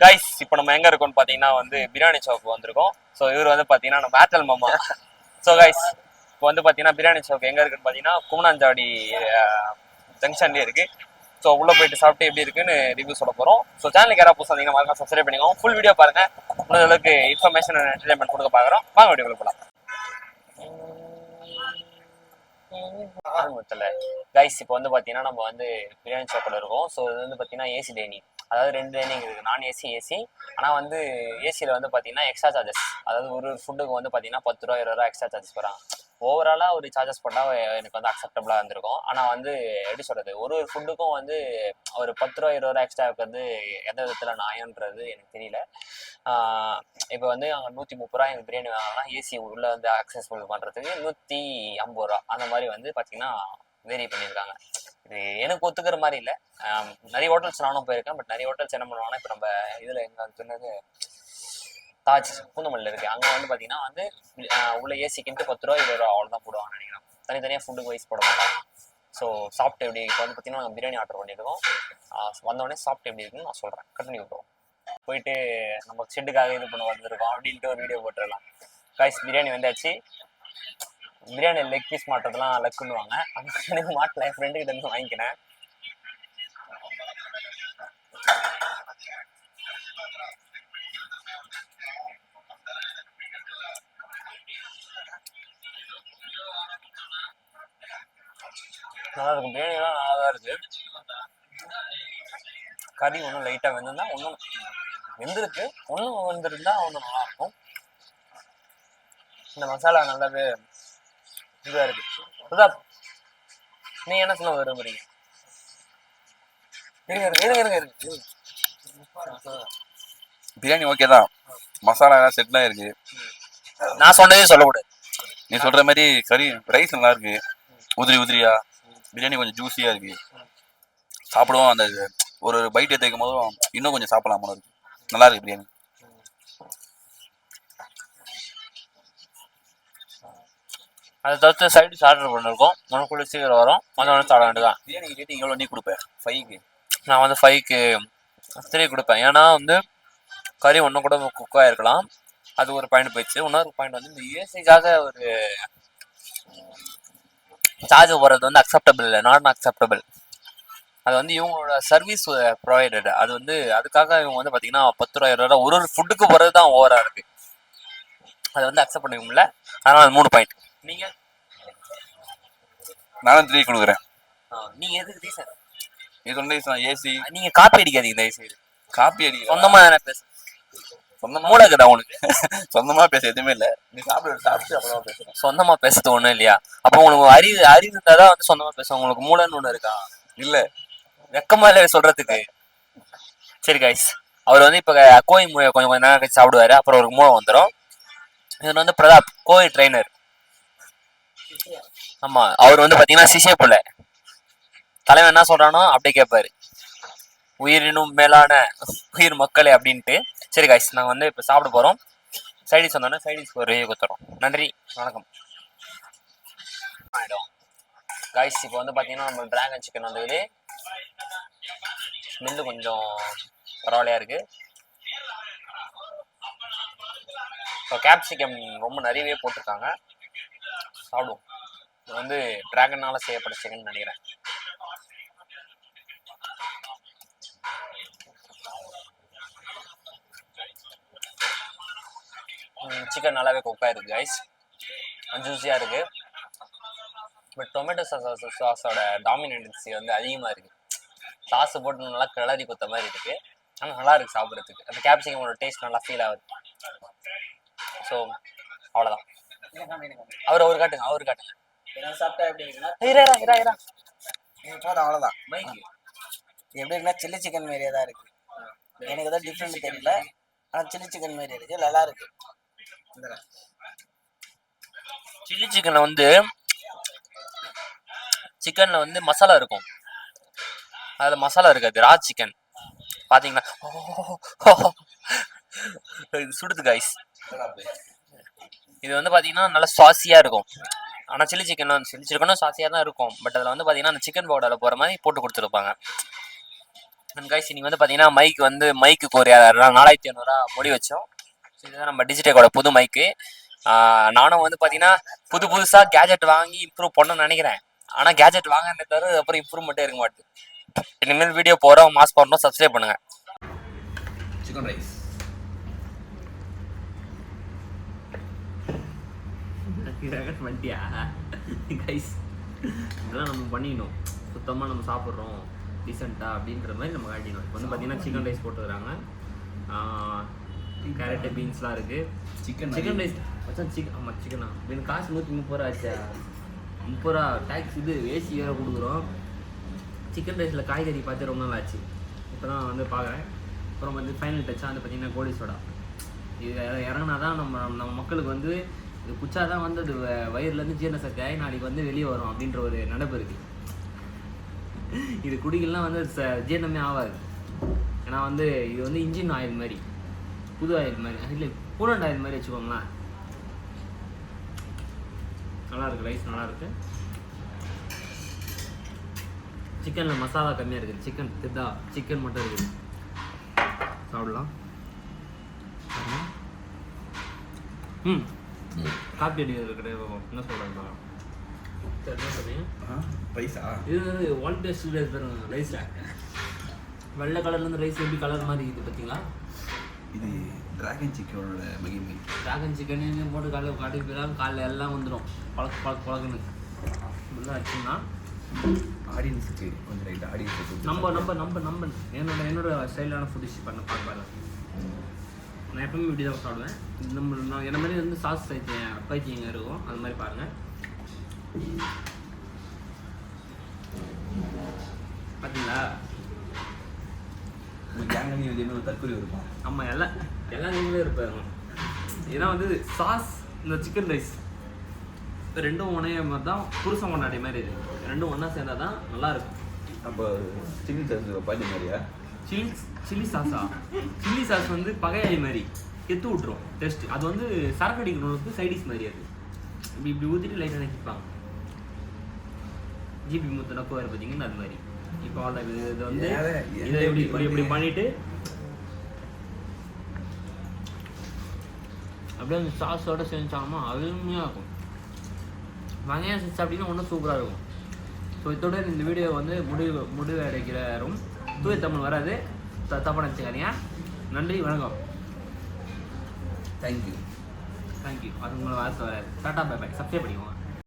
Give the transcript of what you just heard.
Guys இப்போ நம்ம எங்க இருக்கோம்னு பாத்தீங்கன்னா வந்து பிரியாணி ஷாப் வந்திருக்கோம். ஸோ இவர் வந்து பாத்தீங்கன்னா நம்ம ஏர்டெல் மாமா. ஸோ கைஸ் இப்போ வந்து பாத்தீங்கன்னா பிரியாணி ஷாப் எங்க இருக்குன்னு பாத்தீங்கன்னா குமனாஞ்சாடி ஜங்ஷன்லேயே இருக்கு. ஸோ உள்ள போயிட்டு சாப்பிட்டு எப்படி இருக்குன்னு ரிவ்யூ சொல்ல போறோம். ஸோ சேனலுக்கு யாராவது புதுசாக வந்தீங்கன்னா மறக்காம சப்ஸ்கிரைப் பண்ணிக்கோங்க. ஃபுல் வீடியோ பாருங்க. முடிஞ்ச அளவுக்கு இன்ஃபர்மேஷன் என்டர்டைன்மெண்ட் கொடுக்க பாக்குறோம். வாங்க வீடியோக்குள்ள போலாம். கைஸ் இப்போ வந்து பாத்தீங்கன்னா நம்ம வந்து பிரியாணி ஷாப்ல இருக்கோம். ஸோ இது வந்து பாத்தீங்கன்னா ஏசி டைனிங், அதாவது 2 டைனிங் இருக்குது, நான் ஏசி ஏசி. ஆனால் வந்து ஏசியில் வந்து பார்த்தீங்கன்னா எக்ஸ்ட்ரா சார்ஜஸ், அதாவது ஒரு ஃபுட்டுக்கு வந்து பார்த்தீங்கன்னா 10 ரூபா 20 ரூபா எக்ஸ்ட்ரா சார்ஜஸ் போகிறாங்க. ஓவராலாக ஒரு சார்ஜஸ் போட்டால் எனக்கு வந்து அக்செப்டபுளாக இருந்திருக்கும். ஆனால் வந்து எப்படி சொல்கிறது, ஒரு ஃபுட்டுக்கும் வந்து ஒரு 10 ரூபா 20 ரூபா எக்ஸ்ட்ரா இருக்கிறது எந்த விதத்தில் நியாயன்றது எனக்கு தெரியல. இப்போ வந்து அங்கே 130 ரூபா எனக்கு பிரியாணி வாங்கினா ஏசி உள்ளே வந்து அக்சஸ்ஃபுல் பண்ணுறதுக்கு 150 ரூபா அந்த மாதிரி வந்து பார்த்தீங்கன்னா வேரி பண்ணியிருக்காங்க. இது எனக்கு ஒத்துக்கிற மாதிரி இல்லை. நிறைய ஹோட்டல்ஸ் நானும் போயிருக்கேன். பட் நிறைய ஹோட்டல்ஸ் என்ன பண்ணுவாங்கன்னா, இப்போ நம்ம இதில் எங்கே சொன்னது தாஜ் பூந்தமல்லியில் இருக்குது, அங்கே வந்து பார்த்தீங்கன்னா வந்து உள்ள ஏசிக்கிட்டு 10 ரூபா 20 ரூபா அவ்வளோதான் போடுவாங்க நினைக்கிறேன். தனித்தனியாக ஃபுட்டுக்கு வைஸ் போட மாட்டாங்க. ஸோ சாப்பிட்டு எப்படி இப்போ வந்து பார்த்தீங்கன்னா நாங்கள் பிரியாணி ஆர்டர் பண்ணியிருக்கோம். வந்தோடனே சாப்பிட்டு எப்படி இருக்குன்னு நான் சொல்கிறேன். கண்டினியூ பண்ணுவோம். போயிட்டு நம்ம ஷெட்டுக்காக இது பண்ண வந்திருக்கோம் அப்படின்ட்டு ஒரு வீடியோ போட்டுடலாம். கைஸ் பிரியாணி வந்தாச்சு. பிரியாணி லெக் பீஸ் மாட்டுறதுலாம் லக்குன்னுவாங்க. எனக்கு மாட்டல, என் ஃப்ரெண்டு கிட்ட இருந்து வாங்கிக்கிறேன். நல்லா இருக்கும், பிரியாணிலாம் நல்லா தான் இருக்கு. கறி ஒன்றும் லைட்டாக வெந்திருந்தா ஒன்றும் வெந்திருக்கு, ஒன்றும் வெந்திருந்தா ஒன்றும் நல்லா இருக்கும். இந்த மசாலா நல்லாவே இதுவாக இருக்கு. பிரதாப், நீ என்ன சொல்ல விரும்புறீங்க? பிரியாணி ஓகே தான், மசாலா செட்லாம் இருக்கு. நான் சொன்னதே சொல்லக்கூடாது. நீ சொல்ற மாதிரி கறி ரைஸ் நல்லா இருக்கு, உதிரி உதிரியா. பிரியாணி கொஞ்சம் ஜூஸியா இருக்கு, சாப்பிடுவோம். அந்த ஒரு பைட் எடுத்துக்கும் போதும் இன்னும் கொஞ்சம் சாப்பிடலாம் போல இருக்கு. நல்லா இருக்கு பிரியாணி. அதை தவிர்த்து சைடு ஆர்டர் பண்ணிருக்கோம். உனக்குள்ள சீக்கிரம் வரும், வந்து சாப்பிட வேண்டியதான். பிரியாணி ரேட்டிங் எவ்வளோ நீ கொடுப்பேன்? 5க்கு நான் வந்து 5க்கு 3 கொடுப்பேன். ஏன்னா வந்து கறி ஒன்றும் கூட குக்காக இருக்கலாம், அது ஒரு பாயிண்ட் போயிடுச்சு. இன்னொரு பாயிண்ட் வந்து இந்த ஏசிக்காக ஒரு சார்ஜ் போடுறது வந்து அக்செப்டபிள் இல்லை, நாட் அக்செப்டபிள். அது வந்து இவங்களோட சர்வீஸ் ப்ரொவைடட். அது வந்து அதுக்காக இவங்க வந்து பார்த்தீங்கன்னா 10 ரூபா 20 ரூபா ஒரு ஃபுட்டுக்கு போகிறது தான் ஓவராக இருக்கு. அதை வந்து அக்செப்ட் பண்ணிக்க முடியல. அதனால் அது 3 பாயிண்ட். நீங்கள்? நானும் 3 கொடுக்குறேன். நீங்கள் எதுக்கு ரீசன்? நீ சொன்ன ஏசி. நீங்கள் காப்பி அடிக்காதீங்க தயவுசெய்து. காப்பி அடி சொந்தமாக என்ன பேச, சொந்தமா மூளைக்குதா உனக்கு? சொந்தமா பேச எதுவுமே இல்லை. நீ சாப்பிட்டு அப்புறமா பேசுறேன். சொந்தமா பேசுறது ஒண்ணும் இல்லையா? அப்போ உங்களுக்கு அறிவு இருந்தாதான் வந்து சொந்தமா பேசுவோம். உங்களுக்கு மூளைன்னு ஒண்ணு இருக்கா? இல்ல, வெக்கமா இல்லை சொல்றதுக்கு? சரி கைஸ், அவர் வந்து இப்ப கோயில் கொஞ்சம் கொஞ்சம் நேரம் கழிச்சு சாப்பிடுவாரு, அப்புறம் ஒரு மூளை வந்துடும். இது வந்து பிரதாப், கோயில் ட்ரைனர். ஆமா, அவர் வந்து பாத்தீங்கன்னா சிஷே போல தலைவன் என்ன சொல்றானோ அப்படியே கேட்பாரு. உயிரினும் மேலான உயிர் மக்களே அப்படின்ட்டு. சரி கைஸ், நாங்கள் வந்து இப்போ சாப்பிட போகிறோம். சைடிஸ் வந்தோடனே சைடிஸ்க்கு ஒரு கொடுத்துறோம். நன்றி, வணக்கம். ஆகிடும் கைஸ். இப்போ வந்து பார்த்தீங்கன்னா நம்ம டிராகன் சிக்கன் வந்துக்குது. ஸ்மெல்லு கொஞ்சம் பரவாயில்லையா இருக்குது. இப்போ கேப்சிகம் ரொம்ப நிறையவே போட்டிருக்காங்க. சாப்பிடுவோம். இது வந்து டிராகனால் செய்யப்பட்ட சிக்கன் நினைக்கிறேன். சிக்கன் நல்லாவே குக்காக இருக்குது கைஸ், ஜூஸியாக இருக்குது. பட் டொமேட்டோ சாஸோட டாமினன்சி வந்து அதிகமாக இருக்குது. சாஸு போட்டு நல்லா கிளறி கொடுத்த மாதிரி இருக்குது. ஆனால் நல்லா இருக்குது சாப்பிட்றதுக்கு. அந்த கேப்சிகமோட டேஸ்ட் நல்லா ஃபீல் ஆகுது. ஸோ அவ்வளோதான். அவர் காட்டுங்க, அவர் காட்டுங்க. சாப்பிட்டா எப்படி இருக்குன்னா போதும், அவ்வளோதான். எப்படி இருக்குன்னா சில்லி சிக்கன் மாரியே தான் இருக்கு. எனக்கு தான் டிஃப்ரெண்ட் தெரியல, ஆனால் சில்லி சிக்கன் மாரி இருக்கு, நல்லா இருக்கு. சில்லி சிக்கன்ல வந்து சிக்கன்ல வந்து மசாலா இருக்கும், அதில் மசாலா இருக்காது. ரா சிக்கன் பார்த்தீங்கன்னா சுடுது கைஸ். இது வந்து பார்த்தீங்கன்னா நல்லா சாசியாக இருக்கும். ஆனால் சில்லி சிக்கனும் சாசியாக தான் இருக்கும். பட் அதில் வந்து பார்த்தீங்கன்னா அந்த சிக்கன் பவுடரில் போகிற மாதிரி போட்டு கொடுத்துருப்பாங்க. அண்ட் கைஸ் இன்னைக்கு வந்து பார்த்தீங்கன்னா மைக்கு ஒரு 4500 முடி வச்சோம். ஸோ இதுதான் நம்ம டிஜிடெக்கோட புது மைக்கு. நானும் வந்து பார்த்தீங்கன்னா புதுசாக கேஜெட் வாங்கி இம்ப்ரூவ் பண்ணணும்னு நினைக்கிறேன். ஆனால் கேஜெட் வாங்கினே தவிர அப்புறம் இம்ப்ரூவ்மெண்ட்டே இருக்க மாட்டேது. இனிமேல் வீடியோ போகிறோம், மாஸ் பண்ணணும், சப்ஸ்கிரைப் பண்ணுங்கள். சிக்கன் ரைஸ் வண்டியா கைஸ், இதெல்லாம் நம்ம பண்ணிடணும். சுத்தமாக நம்ம சாப்பிட்றோம் டீசெண்டாக அப்படின்ற மாதிரி நம்ம காட்டிடணும். இப்போ வந்து பார்த்தீங்கன்னா சிக்கன் ரைஸ் போட்டுக்கிறாங்க, கேரட்டு பீன்ஸ்லாம் இருக்குது. சிக்கன் ரைஸ் வச்சா ஆமாம் சிக்கனா எனக்கு காசு 130 ரூபா ஆச்சா. 30 ரூபா டேக்ஸ் இது ஏசி வேறு கொடுக்குறோம். சிக்கன் ரைஸில் காய்கறி பார்த்து ரொம்ப நாள் ஆச்சு, இப்போ தான் வந்து பார்க்குறேன். அப்புறம் வந்து ஃபைனல் டச்சாக வந்து பார்த்திங்கன்னா கோலி சோடா. இது இறங்கினா தான் நம்ம மக்களுக்கு வந்து இது குச்சா தான் வந்து அது வயிறுலேருந்து ஜீரண சக்தியாகி நாளைக்கு வந்து வெளியே வரும் அப்படின்ற ஒரு நினைப்பு இருக்குது. இது குடிக்கலாம் வந்து ஜீரணமே ஆகாது. ஏன்னா வந்து இது வந்து இன்ஜின் ஆயில் மாதிரி, புது ஆயில் மாதிரி, இல்லை கூலண்ட் ஆயில் மாதிரி வச்சுக்கோங்களேன். நல்லாயிருக்கு, ரைஸ் நல்லாயிருக்கு. சிக்கனில் மசாலா கம்மியாக இருக்குது, சிக்கன் மட்டும் இருக்குது. சாப்பிடலாம். காப்பி அடிக்கிறது கிடையாது. என்ன சொல்கிறாங்க ரைஸா? இது ஒன் டேஸ்ட் பாருங்க ரைஸில் வெள்ளை கலர்லேருந்து ரைஸ் எப்படி கலர் மாதிரி இருக்குது பார்த்தீங்களா? இது டிராகன் சிக்கனோட மகிமை. டிராகன் சிக்கன் போட்டு காலைல எல்லாம் வந்துடும் பழக்குன்னு நல்லா ஆச்சுன்னா ஆடியன்ஸுக்கு கொஞ்சம் ரைட் ஆடியன்ஸுக்கு நம்ம என்னோட ஸ்டைலான ஃபுட் டிஷ் பார்க்கலாம். நான் எப்பவுமே இப்படி தான் சாப்பிடுவேன். நான் என்ன மாதிரி வந்து சாஸ் பைத்தியம் இருக்கும், அது மாதிரி பாருங்கள். பார்த்தீங்களா? கேங்கு தற்கொலை இருக்கும். ஆமாம், எல்லாம் நீங்களே இருப்பாங்க. ஏன்னா வந்து சாஸ் இந்த சிக்கன் ரைஸ் ரெண்டும் ஒன்றே மாதிரி தான், புருஷன் கொண்டாடி மாதிரி இருக்குது. ரெண்டும் ஒன்றா சேர்ந்தால் தான் நல்லாயிருக்கும். அப்போ சில்லி சாஸ் பாதி மாதிரியா? சில்லி சாஸ் வந்து பகையாளி மாதிரி கெத்து விட்ரும் டேஸ்ட். அது வந்து சரக்கு அடிக்கிறவங்களுக்கு சைடிஷ் மாதிரி. அது இப்படி ஊற்றிட்டு லைட்டாக நினைப்பாங்க. ஜிபி மூத்த நப்பு வேறு பார்த்தீங்கன்னா அது மாதிரி. இப்போ அவ்வளோ இது வந்து இதை இப்படி பண்ணிவிட்டு அப்படியே அந்த சாஸோட செஞ்சாலும் அருமையாக இருக்கும். வெங்காயம் செஞ்சு அப்படின்னா ஒன்றும் சூப்பராக இருக்கும். ஸோ இதோட இந்த வீடியோ வந்து முடிவு அடைக்கிறோம். தூய தமிழ் வராது, தப்பாக நினச்சிக்காதீங்க. நன்றி, வணக்கம். தேங்க்யூ. அது உங்களை வார்த்தை வராது. Tata bye by. சப்ஸ்கிரைப் பண்ணிக்கோங்க.